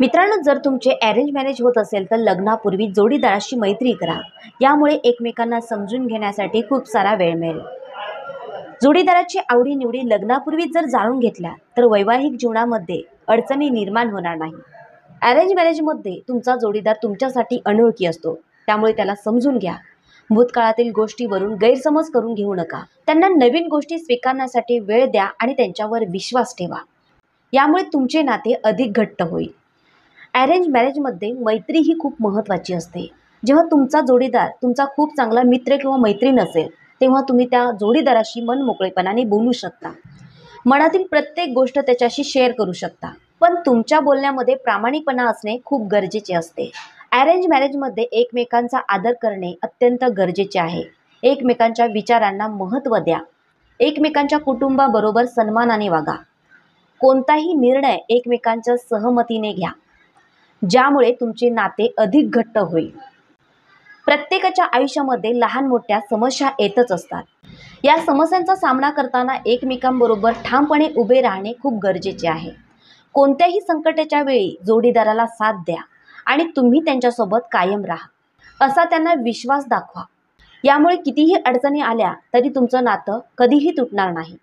मित्रांनो, जर तुमचे अरेंज मॅरेज होत असेल तर लग्नापूर्वी जोडीदाराशी मैत्री करा। यामुळे एकमेकांना समजून घेण्यासाठी खूप सारा वेळ मिळेल। जोडीदाराची आवडी-निवडी लग्नापूर्वी जर जाणून घेतल्या तर वैवाहिक जीवनामध्ये अडचणी निर्माण होणार नाही। अरेंज मॅरेजमध्ये तुमचा जोडीदार तुमच्यासाठी अनोळखी असतो, त्यामुळे त्याला समजून घ्या। भूतकाळातील गोष्टीवरून गैरसमज करून घेऊ नका। त्यांना नवीन गोष्टी स्वीकारण्यासाठी वेळ द्या आणि त्यांच्यावर विश्वास ठेवा। यामुळे तुमचे नाते अधिक घट्ट होईल। अरेंज मॅरेजमध्ये मैत्री ही खूप महत्त्वाची असते। जेव्हा तुमचा जोडीदार तुमचा खूप चांगला मित्र किंवा मैत्रीण असेल, तेव्हा तुम्ही त्या जोडीदाराशी मनमोकळेपणाने बोलू शकता। मनातील प्रत्येक गोष्ट त्याच्याशी शेअर करू शकता। पण तुमच्या बोलण्यामध्ये प्रामाणिकपणा असणे खूप गरजेचे असते। अरेंज मॅरेजमध्ये एकमेकांचा आदर करणे अत्यंत गरजेचे आहे। एकमेकांच्या विचारांना महत्त्व द्या। एकमेकांच्या कुटुंबाबरोबर सन्मानाने वागा। कोणताही निर्णय एकमेकांच्या सहमतीने घ्या, ज्यामुळे तुमचे नाते अधिक घट्ट होईल। प्रत्येकाच्या आयुष्यामध्ये लहान मोठ्या समस्या येतच असतात। या समस्यांचा सामना करताना एकमेकांबरोबर ठामपणे उभे राहणे खूप गरजेचे आहे। कोणत्याही संकटाच्या वेळी जोडीदाराला साथ द्या आणि तुम्ही त्यांच्यासोबत कायम राहा, असा त्यांना विश्वास दाखवा। यामुळे कितीही अडचणी आल्या तरी तुमचं नातं कधीही तुटणार नाही।